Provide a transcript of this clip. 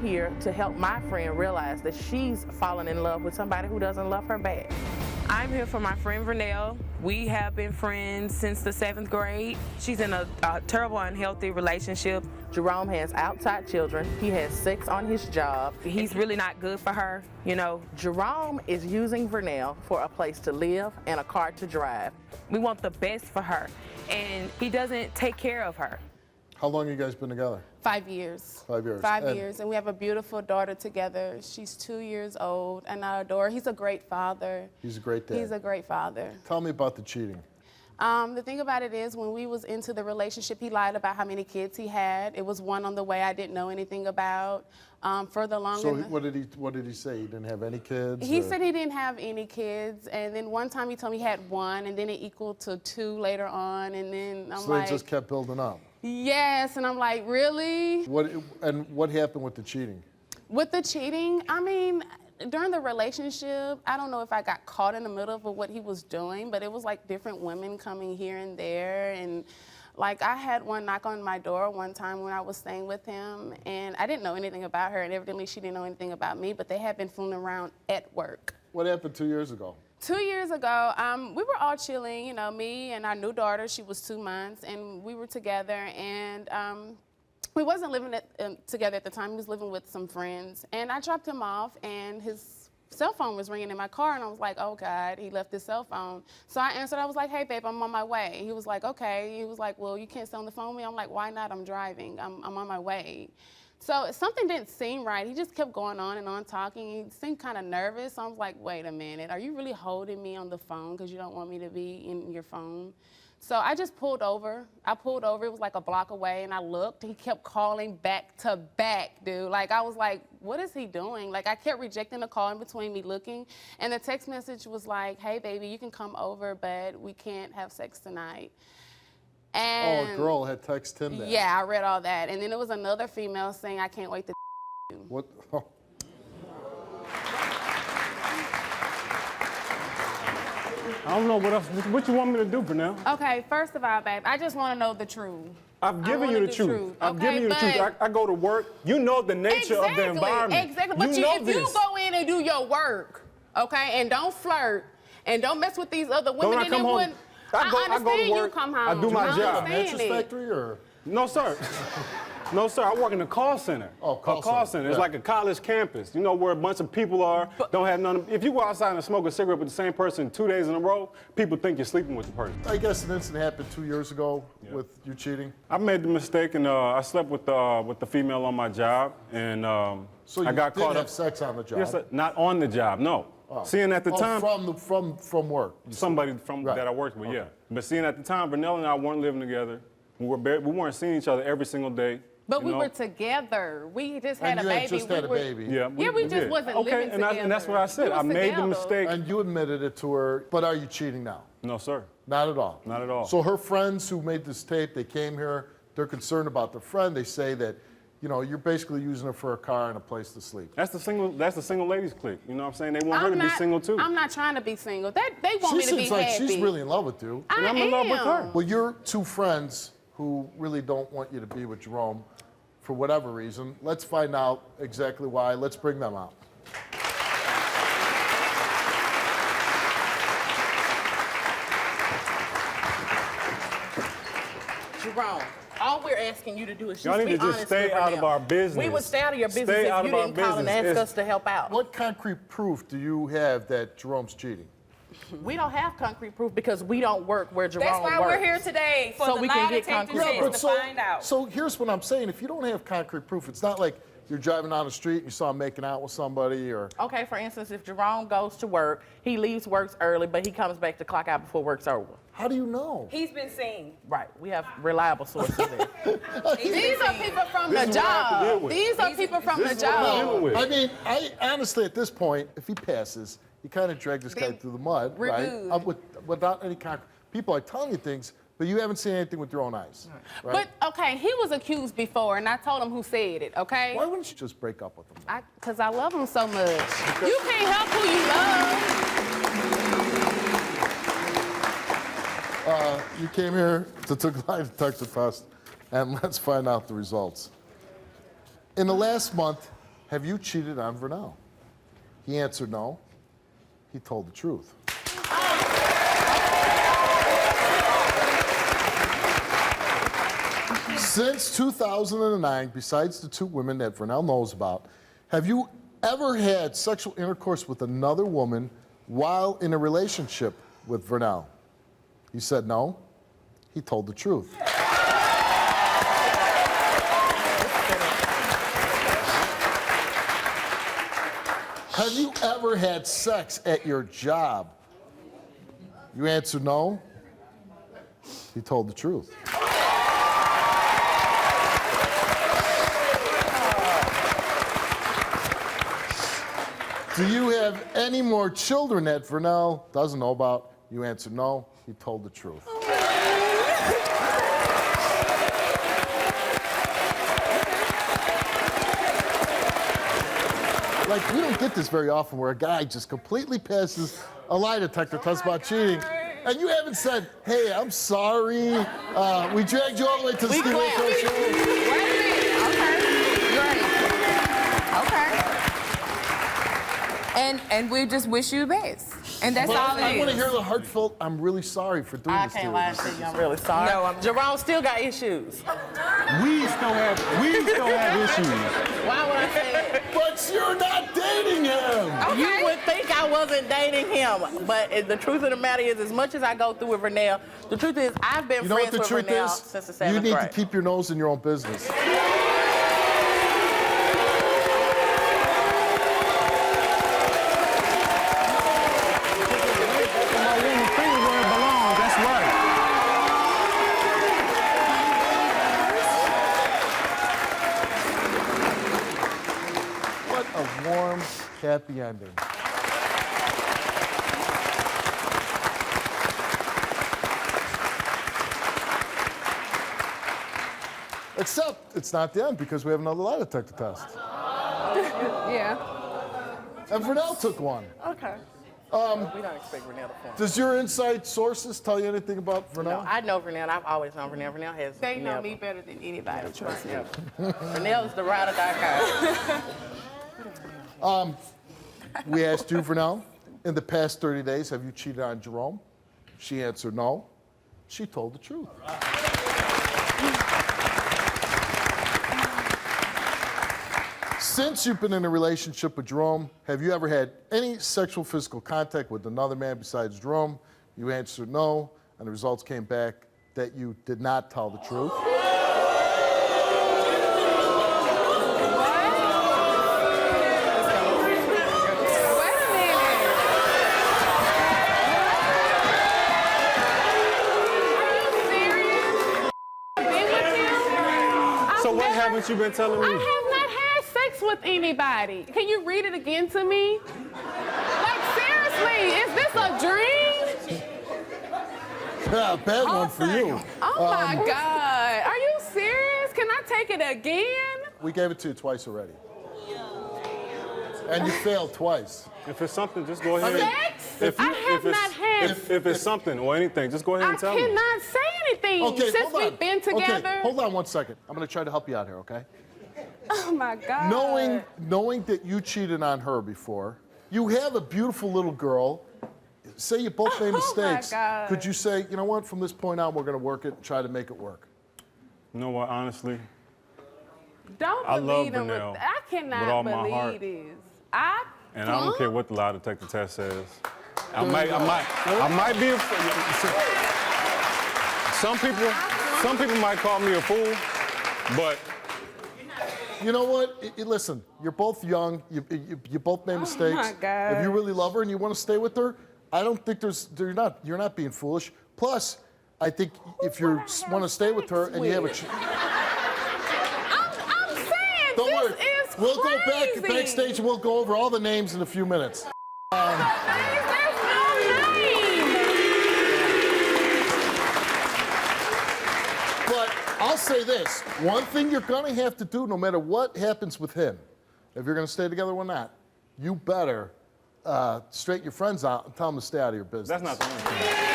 here to help my friend realize that she's fallen in love with somebody who doesn't love her back. I'm here for my friend Vernell. We have been friends since the 7th grade. She's in a terrible, unhealthy relationship. Jerome has outside children. He has sex on his job. He's really not good for her, you know. Jerome is using Vernell for a place to live and a car to drive. We want the best for her, and he doesn't take care of her. How long have you guys been together? 5 years. 5 years. 5 years, and we have a beautiful daughter together. She's 2 years old, and I adore her. He's a great father. He's a great dad. He's a great father. Tell me about the cheating. The thing about it is, when we was into the relationship, he lied about how many kids he had. It was one on the way I didn't know anything about. Further along. So what did he say? He didn't have any kids? He said he didn't have any kids, and then one time he told me he had 1, and then it equaled to 2 later on, and then I'm so like, it just kept building up. Yes, and I'm like, really? What happened with the cheating? With the cheating, I mean, during the relationship, I don't know if I got caught in the middle of what he was doing, but it was like different women coming here and there, and like I had one knock on my door one time when I was staying with him, and I didn't know anything about her, and evidently she didn't know anything about me, but they had been fooling around at work. What happened 2 years ago? 2 years ago, we were all chilling, you know, me and our new daughter. She was 2 months, and we were together, and we wasn't living together at the time. He was living with some friends, and I dropped him off, and his cell phone was ringing in my car, and I was like, oh God, he left his cell phone. So I answered. I was like, hey babe, I'm on my way. He was like, okay. He was like, well, you can't stay on the phone with me. I'm like, why not? I'm driving. I'm on my way. So something didn't seem right. He just kept going on and on talking. He seemed kind of nervous. So I was like, wait a minute, are you really holding me on the phone because you don't want me to be in your phone? So I just pulled over. I pulled over. It was like a block away, and I looked. He kept calling back to back, dude. Like, I was like, what is he doing? Like, I kept rejecting the call in between me looking, and the text message was like, hey, baby, you can come over, but we can't have sex tonight. And a girl had texted him that. Yeah, I read all that. And then there was another female saying, I can't wait to you. What? Oh. I don't know what else. What you want me to do, Vernell? Okay, first of all, babe, I just want to know the truth. I've given you the truth. I've given you the truth. I go to work. You know the nature of the environment. Exactly. But if you go in and do your work, okay, and don't flirt, and don't mess with these other women, I come home. I go to work. You come home. I do my job. Mattress factory or? No, sir. No, sir. I work in a call center. Oh, call center. It's like a college campus. You know where a bunch of people are. Don't have none. If you go outside and smoke a cigarette with the same person 2 days in a row, people think you're sleeping with the person. I guess an incident happened 2 years ago with you cheating. I made the mistake, and I slept with the female on my job, and so I got caught up. Didn't have sex on the job? Yes, sir. Not on the job. No. Oh. Seeing at the time from work. Somebody that I worked with, okay. Yeah. But seeing at the time, Vernell and I weren't living together. We weren't seeing each other every single day. But we were together. We just had a baby. Just had a baby. Yeah, we just wasn't living together. And that's what I said. I made the mistake. And you admitted it to her. But are you cheating now? No, sir. Not at all. Not at all. So her friends who made this tape, they came here. They're concerned about their friend. They say that, you know, you're basically using her for a car and a place to sleep. That's the single ladies clique. You know what I'm saying? They want her to be single too. I'm not trying to be single. They want me to be happy. She seems like she's really in love with you. And I'm in love with her. Well, you're two friends who really don't want you to be with Jerome for whatever reason. Let's find out exactly why. Let's bring them out. Jerome, all we're asking you to do is just be honest. Y'all need to just stay out of our business. We would stay out of your business if you didn't call and ask us to help out. What concrete proof do you have that Jerome's cheating? We don't have concrete proof because we don't work where Jerome works. That's why we're here today, for the lie detector to find out. So here's what I'm saying. If you don't have concrete proof, it's not like you're driving down the street and you saw him making out with somebody or... Okay, for instance, if Jerome goes to work, he leaves work early, but he comes back to clock out before work's over. How do you know? He's been seen. Right, we have reliable sources there. These are people from the job. These are people from the job. I mean, honestly, at this point, if he passes, you kind of drag this guy through the mud, right? Without any concrete. People are telling you things, but you haven't seen anything with your own eyes. Right? But, okay, he was accused before, and I told him who said it, okay? Why wouldn't you just break up with him? Because I love him so much. You can't help who you love. You came here to take a lie detector test, and let's find out the results. In the last month, have you cheated on Vernell? He answered no. He told the truth. Since 2009, besides the 2 women that Vernell knows about, have you ever had sexual intercourse with another woman while in a relationship with Vernell? He said no. He told the truth. Have you ever had sex at your job? You answered no. He told the truth. Do you have any more children that Vernell doesn't know about? You answered no. He told the truth. Like, we don't get this very often where a guy just completely passes a lie detector test about cheating, and you haven't said, hey, I'm sorry, we dragged you all the way to the Steve Wilkos show. Wait a minute. Okay. Great. Okay. And we just wish you the best. And that's all it is. I want to hear the heartfelt, I'm really sorry for doing this to you. I can't lie to you, I'm really sorry. No, Jerome still got issues. We still have issues. Why would I say that? But you're not dating him! Okay. You would think I wasn't dating him, but the truth of the matter is, as much as I go through with Vernell, the truth is I've been You know what friends the with truth Vernell is? since the 7th You grade. need to keep your nose in your own business. What a warm, happy ending. Except it's not the end because we have another lie detector test. Yeah. And Vernell took one. Okay. We don't expect Vernell to form. Does your inside sources tell you anything about Vernell? No, I know Vernell. I've always known Vernell. Vernell has They know never. me better than anybody, trust me. Vernell is the ride or die kind. We asked you, Vernell, in the past 30 days, have you cheated on Jerome? She answered no. She told the truth. Since you've been in a relationship with Jerome, have you ever had any sexual physical contact with another man besides Jerome? You answered no, and the results came back that you did not tell the truth. So what haven't you been telling me? I have not had sex with anybody. Can you read it again to me? Like, seriously, is this a dream? Yeah, bad one for you. Oh my God. Are you serious? Can I take it again? We gave it to you twice already. And you failed twice. If it's something, just go ahead. Sex? I have not had. If it's something or anything, just go ahead I and tell me. cannot say anything Okay, since hold on. we've been together. Okay, hold on one second. I'm going to try to help you out here, okay? Oh my God. Knowing that you cheated on her before, you have a beautiful little girl. Say you both made mistakes. my God. Could you say, you know what, from this point on, we're going to work it and try to make it work? You know what, honestly, Don't I love believe him. Vernell I cannot with all my believe heart. this. and I don't care what the lie detector test says. I might be a some people might call me a fool, but You know what? Listen, you're both young. You both made mistakes. my God. If you really love her and you want to stay with her, I don't think you're not being foolish. Plus, I think if you want to stay with her and you have a I'm saying don't this worry. is We'll go crazy. backstage and we'll go over all the names in a few minutes. There's no name. But I'll say this. One thing you're going to have to do, no matter what happens with him, if you're going to stay together or not, you better straighten your friends out and tell them to stay out of your business. that's not the only thing.